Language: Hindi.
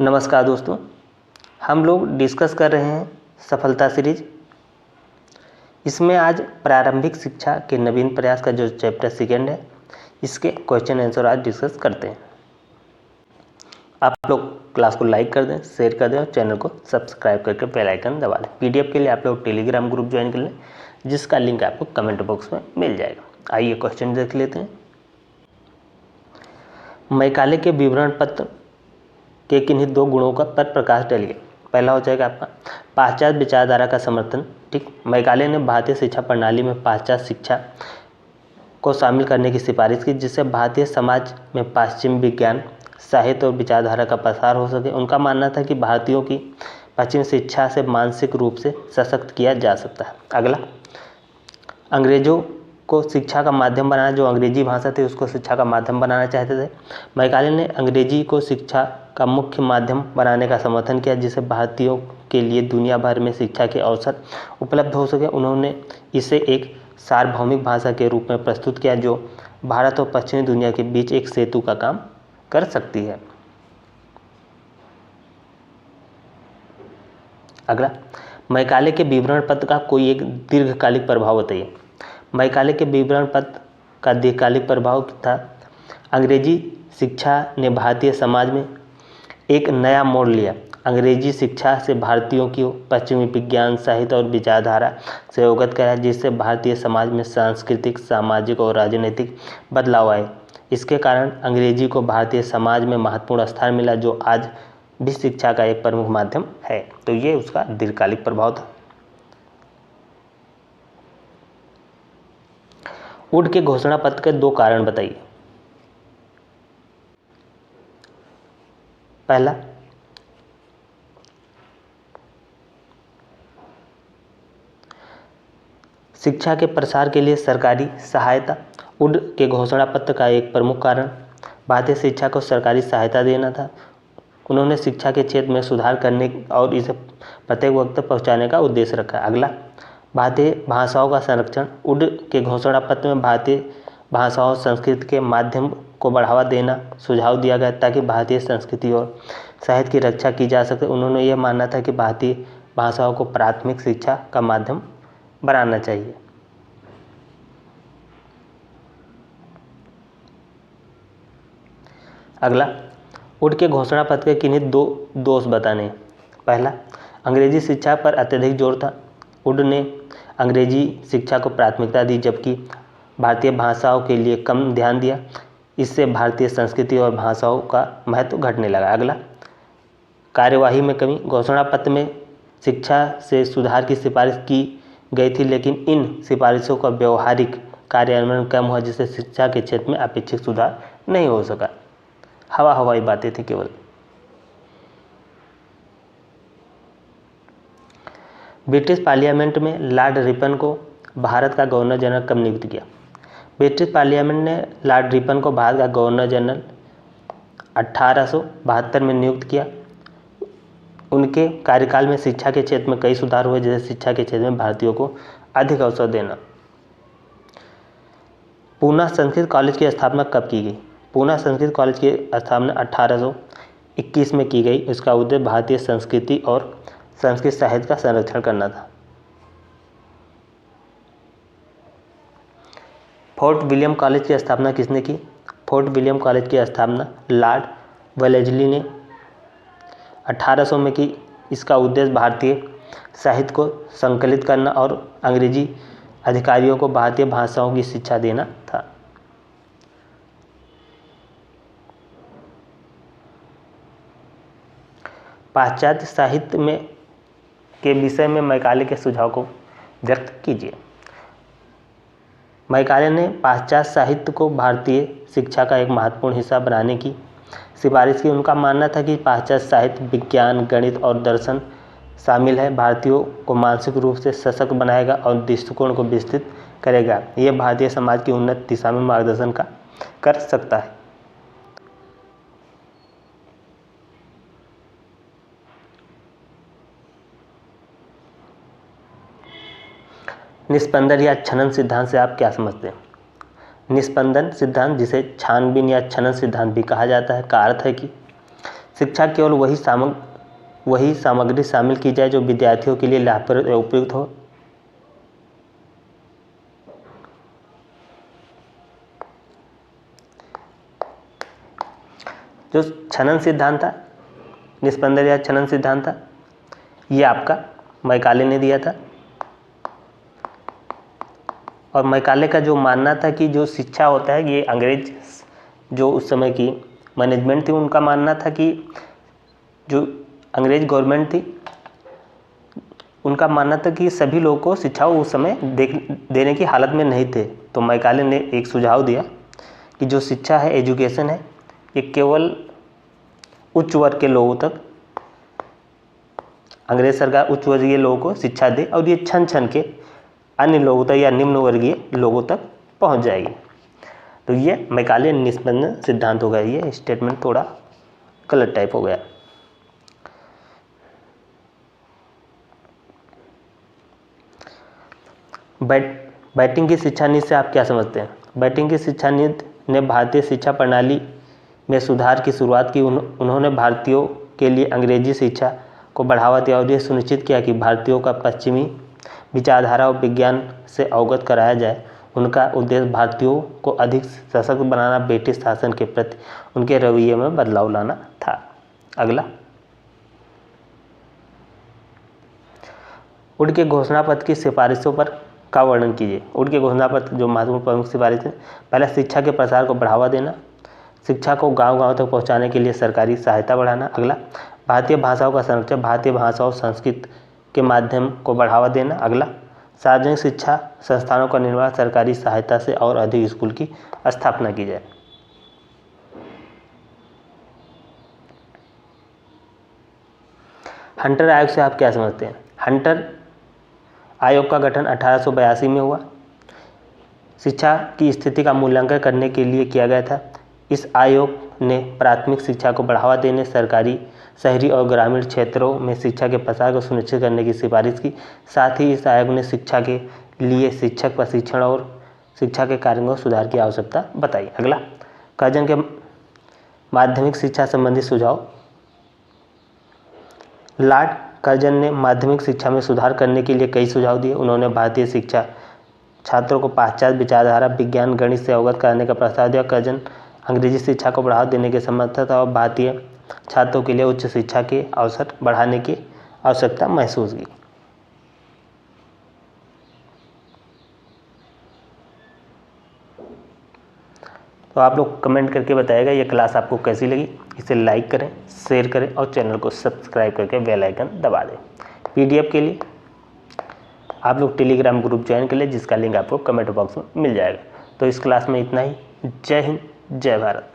नमस्कार दोस्तों, हम लोग डिस्कस कर रहे हैं सफलता सीरीज। इसमें आज प्रारंभिक शिक्षा के नवीन प्रयास का जो चैप्टर सेकेंड है, इसके क्वेश्चन आंसर आज डिस्कस करते हैं। आप लोग क्लास को लाइक कर दें, शेयर कर दें और चैनल को सब्सक्राइब करके बेल आइकन दबा लें। पीडीएफ के लिए आप लोग टेलीग्राम ग्रुप ज्वाइन कर लें, जिसका लिंक आपको कमेंट बॉक्स में मिल जाएगा। आइए क्वेश्चन देख लेते हैं। मैकाले के विवरण पत्र के किन्हीं दो गुणों का पर प्रकाश डालिए। पहला हो जाएगा आपका पाश्चात्य विचारधारा का समर्थन। ठीक, मैकाले ने भारतीय शिक्षा प्रणाली में पाश्चात्य शिक्षा को शामिल करने की सिफारिश की, जिससे भारतीय समाज में पश्चिमी विज्ञान, साहित्य और विचारधारा का प्रसार हो सके। उनका मानना था कि भारतीयों की पश्चिमी शिक्षा से मानसिक रूप से सशक्त किया जा सकता है। अगला, अंग्रेजों को शिक्षा का माध्यम बनाना, जो अंग्रेजी भाषा थी उसको शिक्षा का माध्यम बनाना चाहते थे। मैकाले ने अंग्रेजी को शिक्षा का मुख्य माध्यम बनाने का समर्थन किया, जिससे भारतीयों के लिए दुनिया भर में शिक्षा के अवसर उपलब्ध हो सके। उन्होंने इसे एक सार्वभौमिक भाषा के रूप में प्रस्तुत किया, जो भारत और पश्चिमी दुनिया के बीच एक सेतु का काम कर सकती है। अगला, मैकाले के विवरण पत्र का कोई एक दीर्घकालिक प्रभाव बताइए। मैकाले के विवरण पत्र का दीर्घकालिक प्रभाव था, अंग्रेजी शिक्षा ने भारतीय समाज में एक नया मोड़ लिया। अंग्रेजी शिक्षा से भारतीयों की पश्चिमी विज्ञान, साहित्य और विचारधारा से अवगत कराया, जिससे भारतीय समाज में सांस्कृतिक, सामाजिक और राजनीतिक बदलाव आए। इसके कारण अंग्रेजी को भारतीय समाज में महत्वपूर्ण स्थान मिला, जो आज भी शिक्षा का एक प्रमुख माध्यम है। तो ये उसका दीर्घकालिक प्रभाव था। वुड के घोषणा पत्र के दो कारण बताइए। पहला, शिक्षा के प्रसार के लिए सरकारी सहायता। वुड के घोषणा पत्र का एक प्रमुख कारण भारतीय शिक्षा को सरकारी सहायता देना था। उन्होंने शिक्षा के क्षेत्र में सुधार करने और इसे प्रत्येक वर्ग तक पहुंचाने का उद्देश्य रखा। अगला, भारतीय भाषाओं का संरक्षण। वुड के घोषणा पत्र में भारतीय भाषाओं संस्कृति के माध्यम को बढ़ावा देना सुझाव दिया गया, ताकि भारतीय संस्कृति और साहित्य की रक्षा की जा सके। उन्होंने यह मानना था कि भारतीय भाषाओं को प्राथमिक शिक्षा का माध्यम बनाना चाहिए। अगला, वुड के घोषणा पत्र के किन्हीं दो दोष बताने। पहला, अंग्रेजी शिक्षा पर अत्यधिक जोर था। वुड ने अंग्रेजी शिक्षा को प्राथमिकता दी, जबकि भारतीय भाषाओं के लिए कम ध्यान दिया। इससे भारतीय संस्कृति और भाषाओं का महत्व घटने लगा। अगला, कार्यवाही में कमी। घोषणा पत्र में शिक्षा से सुधार की सिफारिश की गई थी, लेकिन इन सिफारिशों का व्यवहारिक कार्यान्वयन कम हुआ, जिससे शिक्षा के क्षेत्र में अपेक्षित सुधार नहीं हो सका। हवाई बातें थी केवल। ब्रिटिश पार्लियामेंट में लॉर्ड रिपन को भारत का गवर्नर जनरल कब नियुक्त किया। ब्रिटिश पार्लियामेंट ने लॉर्ड रिपन को भारत का गवर्नर जनरल 1872 में नियुक्त किया। उनके कार्यकाल में शिक्षा के क्षेत्र में कई सुधार हुए, जैसे शिक्षा के क्षेत्र में भारतीयों को अधिक अवसर देना। पूना संस्कृत कॉलेज की स्थापना कब की गई। पूना संस्कृत कॉलेज की स्थापना 1821 में की गई। इसका उद्देश्य भारतीय संस्कृति और संस्कृत साहित्य का संरक्षण करना था। फोर्ट विलियम कॉलेज की स्थापना किसने की। फोर्ट विलियम कॉलेज की स्थापना लॉर्ड वेलेस्ली ने 1800 में की। इसका उद्देश्य भारतीय साहित्य को संकलित करना और अंग्रेजी अधिकारियों को भारतीय भाषाओं की शिक्षा देना था। पाश्चात्य साहित्य में के विषय में मैकाले के सुझाव को व्यक्त कीजिए। मैकाले ने पाश्चात्य साहित्य को भारतीय शिक्षा का एक महत्वपूर्ण हिस्सा बनाने की सिफारिश की। उनका मानना था कि पाश्चात्य साहित्य विज्ञान, गणित और दर्शन शामिल है, भारतीयों को मानसिक रूप से सशक्त बनाएगा और दृष्टिकोण को विस्तृत करेगा। यह भारतीय समाज की उन्नत दिशा में मार्गदर्शन कर सकता है। निस्पंदन या छनन सिद्धांत से आप क्या समझते हैं। निस्पंदन सिद्धांत, जिसे छानबीन या छनन सिद्धांत भी कहा जाता है, का अर्थ है कि शिक्षा केवल वही सामग्री शामिल की जाए जो विद्यार्थियों के लिए लाभप्रद और उपयुक्त हो। जो छनन सिद्धांत था, निस्पंदन या छनन सिद्धांत था, ये आपका मैकाले ने दिया था। और मैकाले का जो मानना था कि जो शिक्षा होता है, ये अंग्रेज जो उस समय की मैनेजमेंट थी, उनका मानना था कि जो अंग्रेज गवर्नमेंट थी, उनका मानना था कि सभी लोगों को शिक्षा उस समय देने की हालत में नहीं थे। तो मैकाले ने एक सुझाव दिया कि जो शिक्षा है, एजुकेशन है, ये केवल उच्च वर्ग के लोगों तक, अंग्रेज सरकार उच्च वर्गीय लोगों को शिक्षा दे और ये छन छन के अन्य लोगों तक या निम्न वर्गीय लोगों तक पहुंच जाएगी। तो ये मैकाले निस्पंदन सिद्धांत हो गया। ये स्टेटमेंट थोड़ा गलत टाइप हो गया। बैटिंग की शिक्षा नीति से आप क्या समझते हैं? बैटिंग की शिक्षा नीति ने भारतीय शिक्षा प्रणाली में सुधार की शुरुआत की। उन्होंने भारतीयों के लिए अंग्रेजी शिक्षा को बढ़ावा दिया और यह सुनिश्चित किया कि भारतीयों का पश्चिमी विचारधारा और विज्ञान से अवगत कराया जाए। उनका उद्देश्य भारतीयों को अधिक सशक्त बनाना, ब्रिटिश शासन के प्रति उनके रवैये में बदलाव लाना था। अगला, वुड के घोषणा पत्र की सिफारिशों पर का वर्णन कीजिए। वुड के घोषणा पत्र जो महत्वपूर्ण प्रमुख सिफारिशें, पहला शिक्षा के प्रसार को बढ़ावा देना, शिक्षा को गांव-गांव तक पहुंचाने के लिए सरकारी सहायता बढ़ाना। अगला, भारतीय भाषाओं का संरक्षण, भारतीय भाषा और संस्कृत के माध्यम को बढ़ावा देना। अगला, सार्वजनिक शिक्षा संस्थानों का निर्माण, सरकारी सहायता से और अधिक स्कूल की स्थापना की जाए। हंटर आयोग से आप क्या समझते हैं? हंटर आयोग का गठन 1882 में हुआ। शिक्षा की स्थिति का मूल्यांकन करने के लिए किया गया था। इस आयोग ने प्राथमिक शिक्षा को बढ़ावा देने, सरकारी, शहरी और ग्रामीण क्षेत्रों में शिक्षा के प्रसार को सुनिश्चित करने की सिफारिश की। साथ ही इस आयोग ने शिक्षा के लिए शिक्षक प्रशिक्षण और शिक्षा के कार्यों को सुधार की आवश्यकता बताई। अगला, कर्जन के माध्यमिक शिक्षा संबंधी सुझाव। लॉर्ड कर्जन ने माध्यमिक शिक्षा में सुधार करने के लिए कई सुझाव दिए। उन्होंने भारतीय शिक्षा छात्रों को पाश्चात्य विचारधारा, विज्ञान, गणित से अवगत कराने का प्रस्ताव दिया। कर्जन अंग्रेजी शिक्षा को बढ़ावा देने के समर्थ था और भारतीय छात्रों के लिए उच्च शिक्षा के अवसर बढ़ाने की आवश्यकता महसूस की। तो आप लोग कमेंट करके बताइएगा ये क्लास आपको कैसी लगी। इसे लाइक करें, शेयर करें और चैनल को सब्सक्राइब करके बेल आइकन दबा दें। पीडीएफ के लिए आप लोग टेलीग्राम ग्रुप ज्वाइन कर लें, जिसका लिंक आपको कमेंट बॉक्स में मिल जाएगा। तो इस क्लास में इतना ही। जय हिंद, जय भारत।